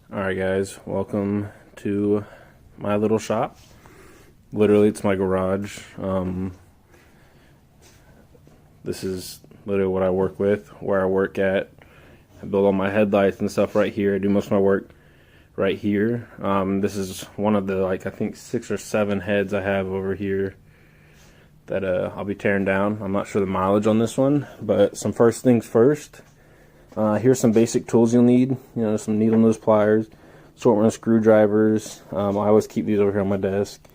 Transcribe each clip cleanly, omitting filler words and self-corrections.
Alright guys, welcome to my little shop. Literally, it's my garage. This is literally what I work with, where I work at. I build all my headlights and stuff right here. I do most of my work right here. This is one of the, I think 6 or 7 heads I have over here that I'll be tearing down. I'm not sure the mileage on this one, but some first things first. Here's some basic tools you'll need. Some needle nose pliers, assortment of screwdrivers. I always keep these over here on my desk.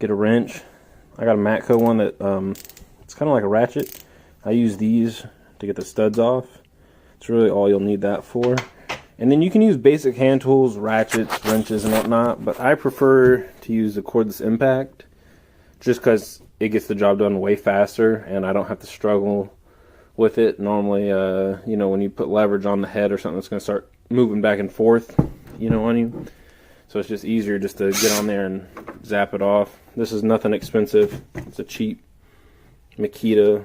Get a wrench. I got a Matco one that it's kind of like a ratchet. I use these to get the studs off. It's really all you'll need that for. And then you can use basic hand tools, ratchets, wrenches, and whatnot. But I prefer to use the cordless impact, just because it gets the job done way faster, and I don't have to struggle with it. Normally, when you put leverage on the head or something, it's going to start moving back and forth, on you. So it's just easier just to get on there and zap it off. This is nothing expensive. It's a cheap Makita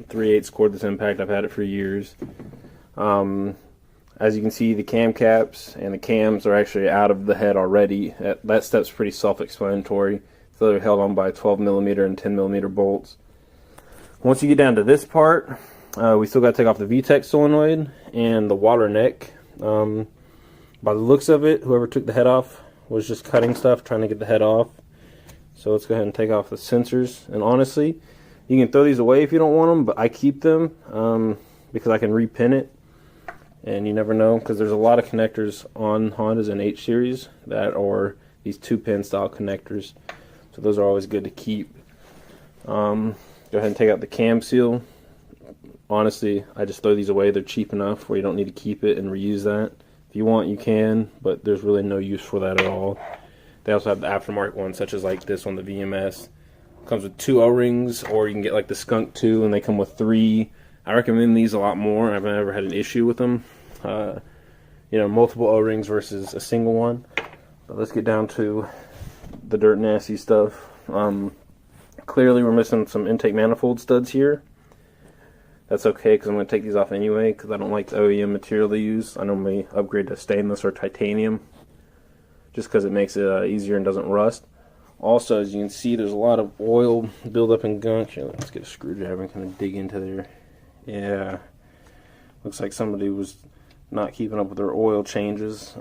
3/8 cordless impact. I've had it for years. As you can see, the cam caps and the cams are actually out of the head already. That step's pretty self-explanatory. So they're held on by 12mm and 10mm bolts. Once you get down to this part, we still got to take off the Vtec Solenoid and the water neck. By the looks of it, whoever took the head off was just cutting stuff, trying to get the head off. So let's go ahead and take off the sensors. And honestly, you can throw these away if you don't want them, but I keep them because I can repin it. And you never know, because there's a lot of connectors on Hondas and H series that are these 2-pin style connectors. So those are always good to keep. Go ahead and take out the cam seal. Honestly, I just throw these away. They're cheap enough where you don't need to keep it and reuse that. If you want, you can, but there's really no use for that at all. They also have the aftermarket ones, such as like this one, the VMS. Comes with 2 O-rings, or you can get like the Skunk 2, and they come with 3. I recommend these a lot more. I've never had an issue with them. Multiple O-rings versus a single one. But let's get down to the dirt nasty stuff. Clearly we're missing some intake manifold studs here. That's okay, because I'm going to take these off anyway, because I don't like the OEM material they use. I normally upgrade to stainless or titanium, just because it makes it easier and doesn't rust. Also, as you can see, there's a lot of oil buildup and gunk. Here, let's get a screwdriver and kind of dig into there. Yeah, looks like somebody was not keeping up with their oil changes.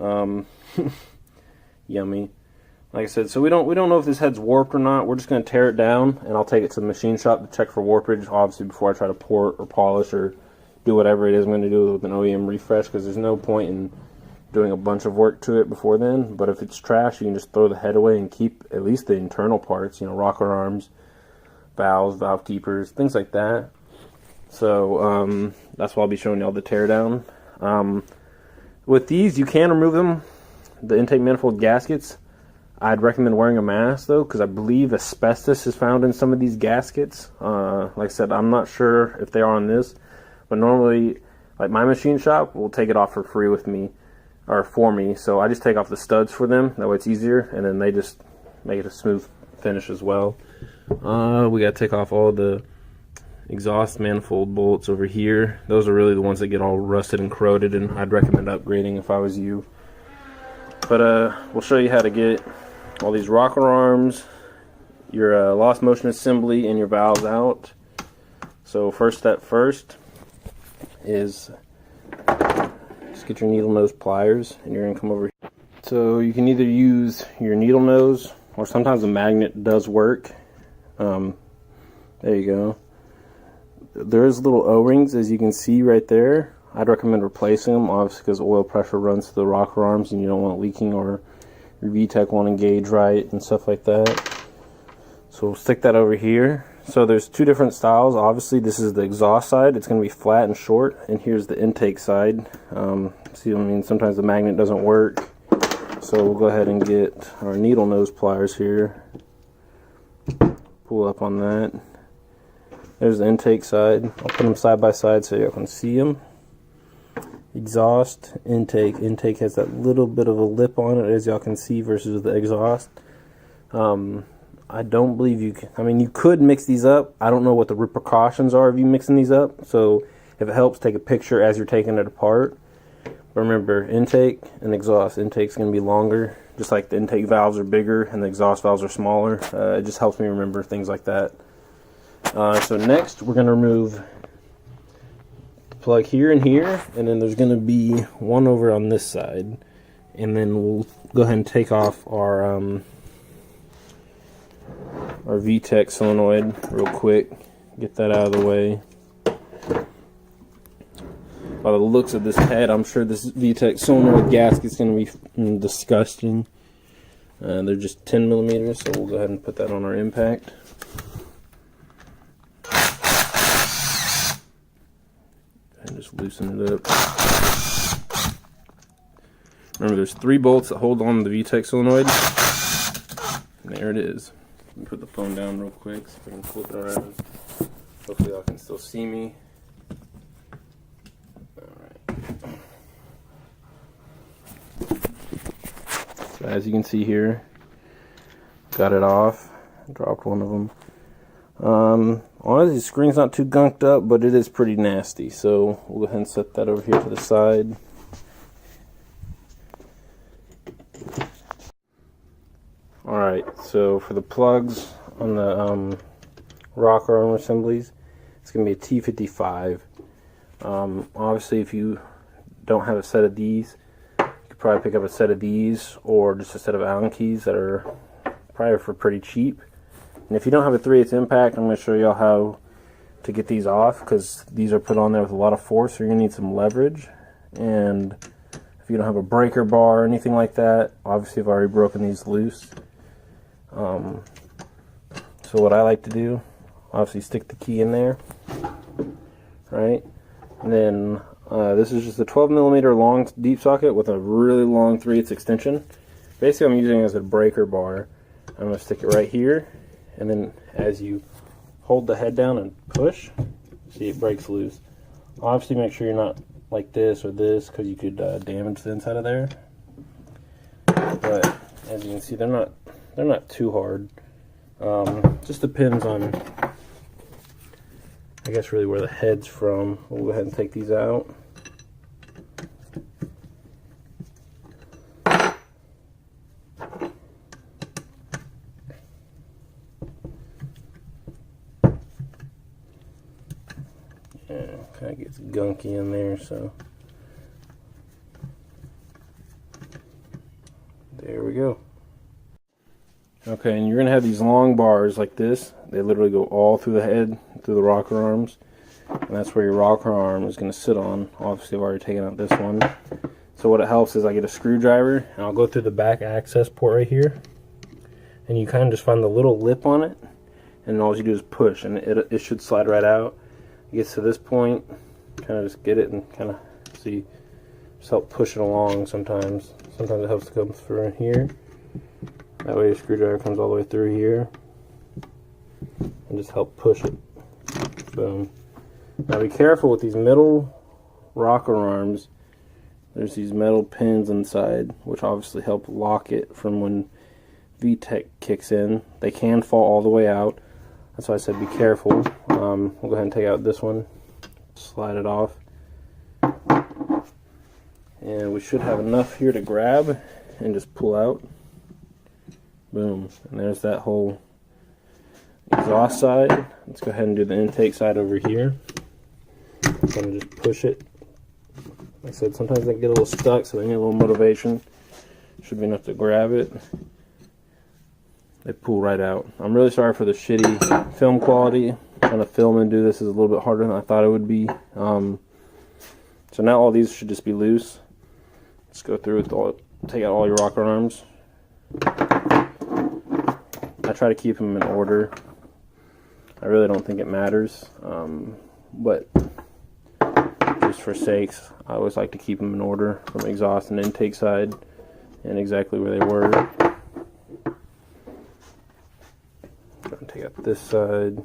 Yummy. Like I said, so we don't know if this head's warped or not. We're just going to tear it down, and I'll take it to the machine shop to check for warpage, obviously, before I try to pour it or polish or do whatever it is I'm going to do with an OEM refresh, because there's no point in doing a bunch of work to it before then. But if it's trash, you can just throw the head away and keep at least the internal parts, rocker arms, valves, valve keepers, things like that. So that's why I'll be showing you all the teardown. With these, you can remove them, the intake manifold gaskets. I'd recommend wearing a mask though, because I believe asbestos is found in some of these gaskets. Like I said, I'm not sure if they are on this, but normally, like my machine shop will take it off for free with me, or for me. So I just take off the studs for them. That way it's easier, and then they just make it a smooth finish as well. We gotta take off all the exhaust manifold bolts over here. Those are really the ones that get all rusted and corroded, and I'd recommend upgrading if I was you. But we'll show you how to get all these rocker arms, your lost motion assembly, and your valves out. So first step first is just get your needle nose pliers, and you're going to come over here. So you can either use your needle nose, or sometimes a magnet does work. There you go. There's little O-rings, as you can see right there. I'd recommend replacing them, obviously, because oil pressure runs to the rocker arms and you don't want it leaking, or your Vtec won't engage right and stuff like that. So we'll stick that over here. So there's 2 different styles. Obviously, this is the exhaust side. It's going to be flat and short, and here's the intake side. See what I mean? Sometimes the magnet doesn't work. So we'll go ahead and get our needle nose pliers here. Pull up on that. There's the intake side. I'll put them side by side so you can see them. Exhaust, intake. Intake has that little bit of a lip on it, as y'all can see, versus the exhaust. I don't believe you can. I mean, you could mix these up. I don't know what the repercussions are of you mixing these up. So if it helps, take a picture as you're taking it apart. Remember, intake and exhaust. Intake's going to be longer, just like the intake valves are bigger and the exhaust valves are smaller. It just helps me remember things like that. So next, we're going to remove the plug here and here, and then there's going to be one over on this side. And then we'll go ahead and take off our Vtec Solenoid real quick. Get that out of the way. By the looks of this head, I'm sure this Vtec Solenoid gasket's going to be disgusting. They're just 10 millimeters, so we'll go ahead and put that on our impact. And just loosen it up. Remember, there's 3 bolts that hold on to the Vtec Solenoid. And there it is. Let me put the phone down real quick so I can flip it around. Hopefully y'all can still see me. So as you can see here, got it off. Dropped one of them. Honestly, the screen's not too gunked up, but it is pretty nasty. So we'll go ahead and set that over here to the side. Alright, so for the plugs on the rocker arm assemblies, it's going to be a T55. Obviously, if you don't have a set of these, you could probably pick up a set of these or just a set of Allen keys that are probably for pretty cheap. And if you don't have a 3/8 impact, I'm going to show y'all how to get these off, because these are put on there with a lot of force, so you're going to need some leverage. And if you don't have a breaker bar or anything like that, obviously I've already broken these loose. So what I like to do, obviously stick the key in there, right? And then this is just a 12 millimeter long deep socket with a really long 3/8 extension. Basically, I'm using it as a breaker bar. I'm going to stick it right here, and then as you hold the head down and push, see, it breaks loose. Obviously, make sure you're not like this or this, because you could damage the inside of there. But as you can see, they're not too hard. Just depends on, I guess, really where the head's from. We'll go ahead and take these out. Yeah, kind of gets gunky in there, so there we go. Okay, and you're going to have these long bars like this. They literally go all through the head, through the rocker arms. And that's where your rocker arm is going to sit on. Obviously, I've already taken out this one. So what it helps is I get a screwdriver, and I'll go through the back access port right here. And you kind of just find the little lip on it. And all you do is push, and it should slide right out. It gets to this point, kind of just get it and kind of see, just help push it along sometimes. Sometimes it helps to come through in here. That way your screwdriver comes all the way through here, and just help push it. Boom. Now be careful with these middle rocker arms. There's these metal pins inside, which obviously help lock it from when Vtec kicks in. They can fall all the way out. That's why I said be careful. We'll go ahead and take out this one, slide it off. And we should have enough here to grab and just pull out. Boom. And there's that whole exhaust side. Let's go ahead and do the intake side over here. I'm going to just push it. Like I said, sometimes they get a little stuck, so they need a little motivation. Should be enough to grab it. They pull right out. I'm really sorry for the shitty film quality. Trying to film and do this is a little bit harder than I thought it would be. So now all these should just be loose. Let's go through with take out all your rocker arms. I try to keep them in order. I really don't think it matters, but just for sakes, I always like to keep them in order from exhaust and intake side and exactly where they were. Go and take out this side.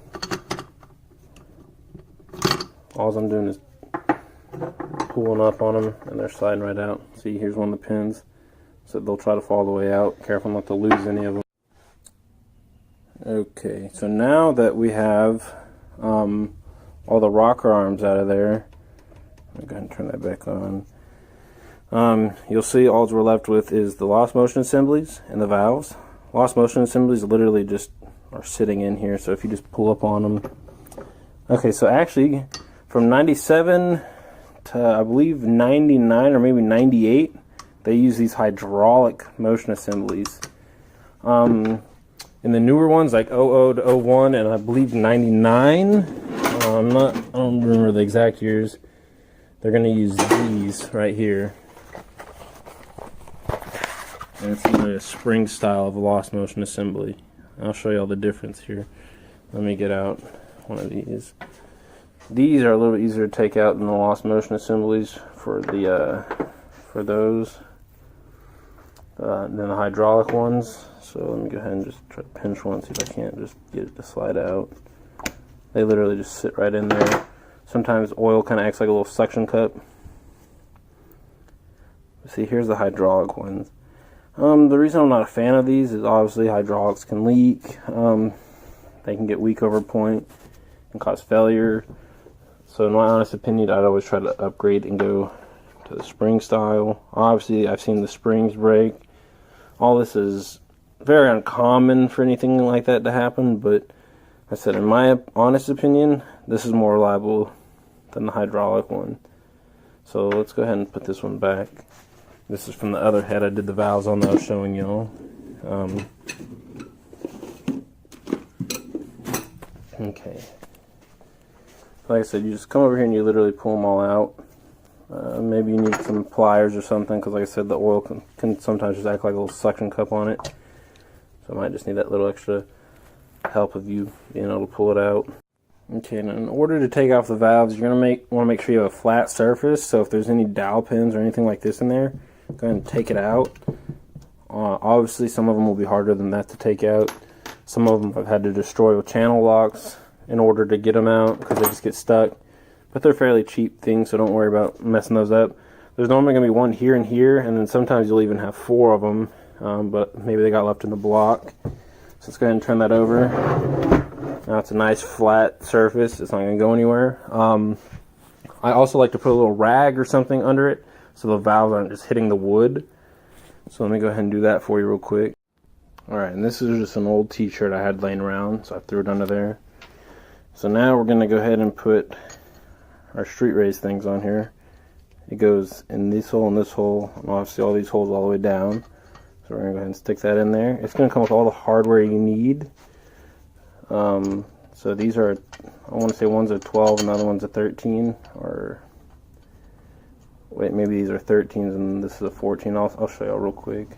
All I'm doing is pulling up on them and they're sliding right out. See, here's one of the pins, so they'll try to fall the way out. Careful not to lose any of them. Okay, so now that we have all the rocker arms out of there, I'm going to turn that back on. You'll see all we're left with is the lost motion assemblies and the valves. Lost motion assemblies literally just are sitting in here, so if you just pull up on them. Okay, so actually from 97 to I believe 99 or maybe 98, they use these hydraulic motion assemblies. In the newer ones like 00 to 01 and I believe 99, I don't remember the exact years, they're going to use these right here. And it's really a spring style of a lost motion assembly. I'll show you all the difference here. Let me get out one of these. These are a little bit easier to take out than the lost motion assemblies for the than the hydraulic ones. So let me go ahead and just try to pinch one, see if I can't just get it to slide out. They literally just sit right in there. Sometimes oil kind of acts like a little suction cup. See, here's the hydraulic ones. The reason I'm not a fan of these is obviously hydraulics can leak. They can get weak over point and cause failure. So in my honest opinion, I'd always try to upgrade and go to the spring style. Obviously, I've seen the springs break. All this is very uncommon for anything like that to happen, but like I said, in my honest opinion, this is more reliable than the hydraulic one. So let's go ahead and put this one back. This is from the other head I did the valves on that I was showing y'all. Okay. Like I said, you just come over here and you literally pull them all out. Maybe you need some pliers or something, because like I said, the oil can sometimes just act like a little suction cup on it. So I might just need that little extra help of you being able to pull it out. Okay, now in order to take off the valves, you're going to want to make sure you have a flat surface. So if there's any dowel pins or anything like this in there, go ahead and take it out. Obviously, some of them will be harder than that to take out. Some of them I've had to destroy with channel locks in order to get them out because they just get stuck. But they're fairly cheap things, so don't worry about messing those up. There's normally going to be one here and here, and then sometimes you'll even have 4 of them, but maybe they got left in the block. So let's go ahead and turn that over. Now it's a nice flat surface. It's not going to go anywhere. I also like to put a little rag or something under it so the valves aren't just hitting the wood. So let me go ahead and do that for you real quick. Alright, and this is just an old t-shirt I had laying around, so I threw it under there. So now we're going to go ahead and put our street race things on here. It goes in this hole and this hole, and obviously all these holes all the way down. So we're going to go ahead and stick that in there. It's going to come with all the hardware you need. So these are, I want to say one's a 12 and the other one's a 13, or wait, maybe these are 13s and this is a 14. I'll show you all real quick.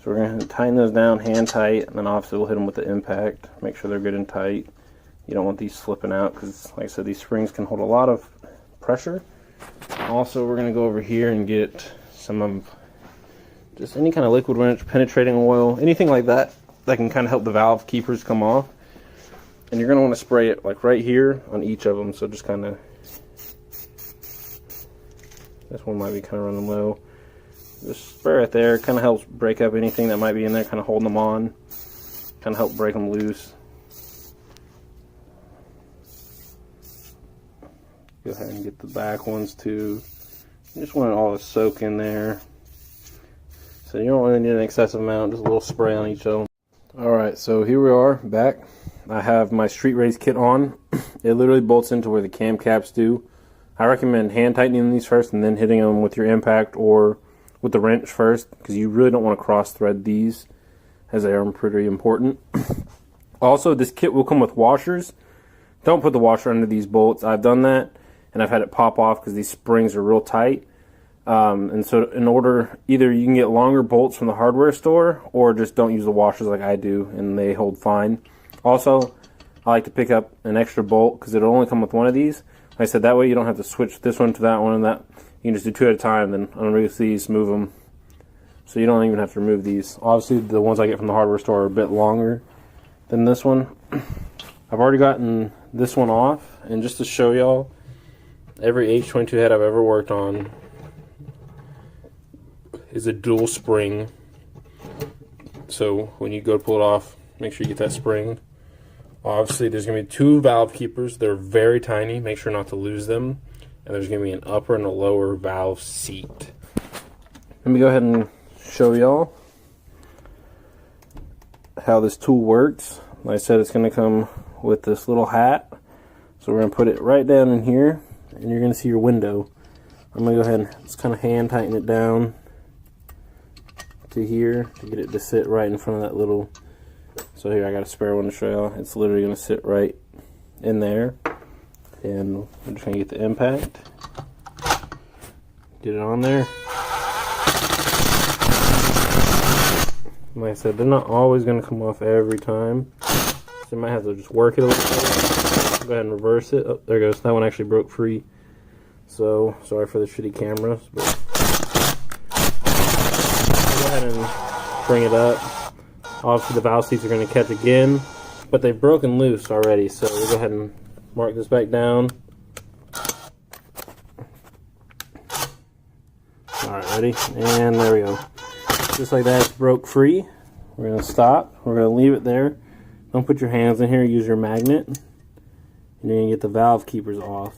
So we're going to tighten those down hand tight, and then obviously we'll hit them with the impact. Make sure they're good and tight. You don't want these slipping out because, like I said, these springs can hold a lot of pressure. Also, we're going to go over here and get some of just any kind of liquid penetrating oil, anything like that that can kind of help the valve keepers come off. And you're going to want to spray it like right here on each of them. So just kind of, this one might be kind of running low. Just spray right there. Kind of helps break up anything that might be in there, kind of holding them on. Kind of help break them loose. Go ahead and get the back ones too. You just want it all to soak in there. So you don't really need an excessive amount, just a little spray on each of them. Alright, so here we are back. I have my street race kit on. It literally bolts into where the cam caps do. I recommend hand tightening these first and then hitting them with your impact or with the wrench first, because you really don't want to cross thread these, as they are pretty important. Also, this kit will come with washers. Don't put the washer under these bolts. I've done that and I've had it pop off because these springs are real tight. And so in order, either you can get longer bolts from the hardware store or just don't use the washers like I do and they hold fine. Also, I like to pick up an extra bolt because it'll only come with one of these. Like I said, that way you don't have to switch this one to that one and that. You can just do 2 at a time, then unrelease these, move them. So you don't even have to remove these. Obviously, the ones I get from the hardware store are a bit longer than this one. I've already gotten this one off, and just to show y'all, every H22 head I've ever worked on is a dual spring. So when you go to pull it off, make sure you get that spring. Obviously, there's going to be 2 valve keepers. They're very tiny. Make sure not to lose them. and there's going to be an upper and a lower valve seat. Let me go ahead and show y'all how this tool works. Like I said, it's going to come with this little hat. So we're going to put it right down in here, and you're going to see your window. I'm going to go ahead and just kind of hand tighten it down to here to get it to sit right in front of that little. So here I got a spare one to show y'all. It's literally going to sit right in there. And I'm just going to get the impact. Get it on there. Like I said, they're not always going to come off every time. So you might have to just work it a little bit. Go ahead and reverse it. Oh, there it goes. That one actually broke free. So, sorry for the shitty cameras. But go ahead and bring it up. Obviously the valve seats are going to catch again, but they've broken loose already. So we'll go ahead and mark this back down. Alright, ready? And there we go. Just like that, it's broke free. We're going to stop. We're going to leave it there. Don't put your hands in here. Use your magnet. And you're going to get the valve keepers off.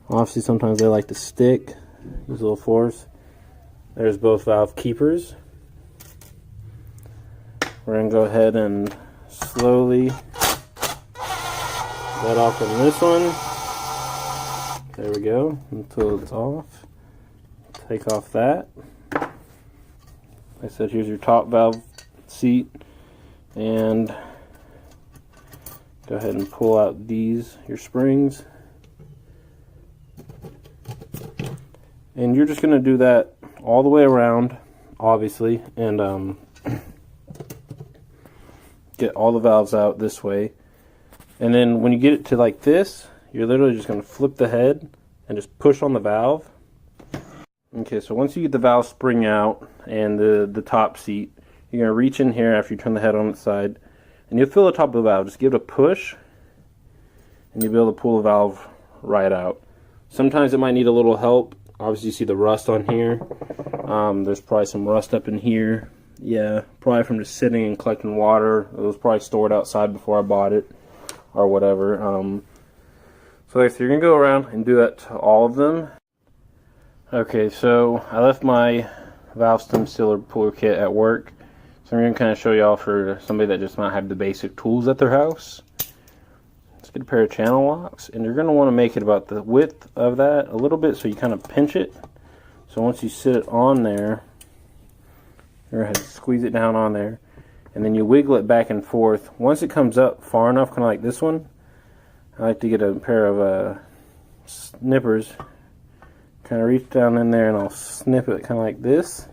Obviously, sometimes they like to stick. Use a little force. There's both valve keepers. We're going to go ahead and slowly let off on this one. There we go. Until it's off. Take off that. Like I said, here's your top valve seat, and go ahead and pull out your springs, and you're just going to do that all the way around, obviously, and get all the valves out this way. And then when you get it to like this, you're literally just going to flip the head and just push on the valve. Okay, so once you get the valve spring out and the top seat, you're going to reach in here after you turn the head on its side, and you'll feel the top of the valve. Just give it a push, and you'll be able to pull the valve right out. Sometimes it might need a little help. Obviously, you see the rust on here. There's probably some rust up in here. Yeah, probably from just sitting and collecting water. It was probably stored outside before I bought it, or whatever. So you're going to go around and do that to all of them. Okay, so I left my valve stem sealer puller kit at work, so I'm going to kind of show y'all for somebody that just might have the basic tools at their house. Let's get a pair of channel locks, and you're going to want to make it about the width of that a little bit, so you kind of pinch it. So once you sit it on there, you're going to squeeze it down on there, and then you wiggle it back and forth. Once it comes up far enough, kind of like this one, I like to get a pair of snippers. Kind of reach down in there and I'll snip it kind of like this,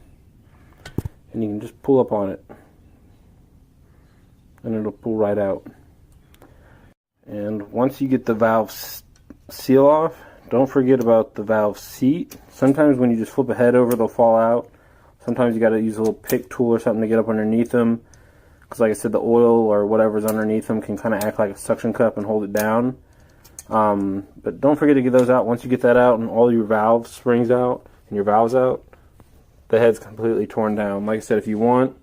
and you can just pull up on it and it'll pull right out. And once you get the valve seal off, don't forget about the valve seat. Sometimes when you just flip a head over, they'll fall out. Sometimes you got to use a little pick tool or something to get up underneath them, because like I said, the oil or whatever's underneath them can kind of act like a suction cup and hold it down. But don't forget to get those out. Once you get that out and all your valve springs out and your valves out, the head's completely torn down. Like I said, if you want,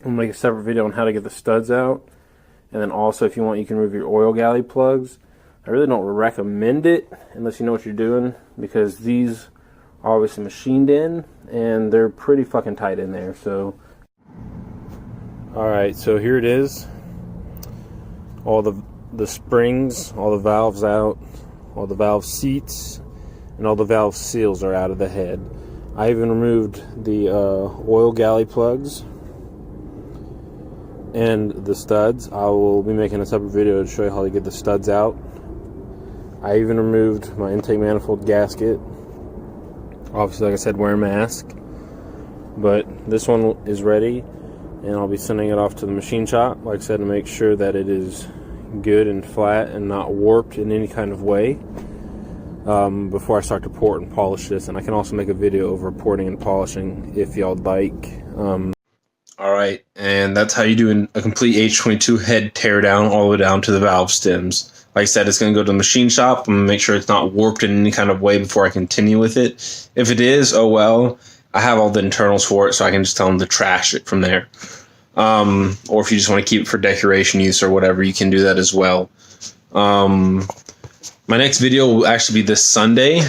I'll make a separate video on how to get the studs out. And then also, if you want, you can remove your oil galley plugs. I really don't recommend it unless you know what you're doing, because these are obviously machined in and they're pretty fucking tight in there. So alright, so here it is. All the springs, all the valves out, all the valve seats, and all the valve seals are out of the head. I even removed the oil galley plugs and the studs. I will be making a separate video to show you how to get the studs out. I even removed my intake manifold gasket. Obviously, like I said, wear a mask. But this one is ready, and I'll be sending it off to the machine shop, like I said, to make sure that it is good and flat and not warped in any kind of way before I start to port and polish this. And I can also make a video over porting and polishing if y'all like. Alright, and that's how you do a complete H22 head tear down all the way down to the valve stems. Like I said, it's going to go to the machine shop. I'm going to make sure it's not warped in any kind of way before I continue with it. If it is, oh well, I have all the internals for it, so I can just tell them to trash it from there. Or if you just want to keep it for decoration use or whatever, you can do that as well. My next video will actually be this Sunday.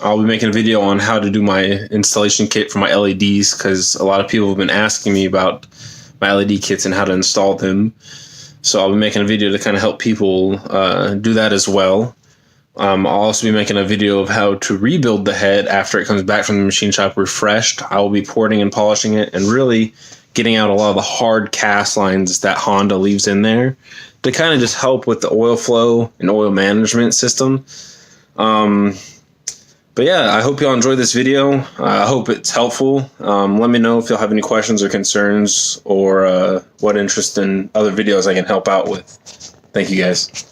I'll be making a video on how to do my installation kit for my LEDs, because a lot of people have been asking me about my LED kits and how to install them. So I'll be making a video to kind of help people do that as well. I'll also be making a video of how to rebuild the head after it comes back from the machine shop refreshed. I will be porting and polishing it and really getting out a lot of the hard cast lines that Honda leaves in there to kind of just help with the oil flow and oil management system. But yeah, I hope y'all enjoyed this video. I hope it's helpful. Let me know if y'all have any questions or concerns, or what interest in other videos I can help out with. Thank you guys.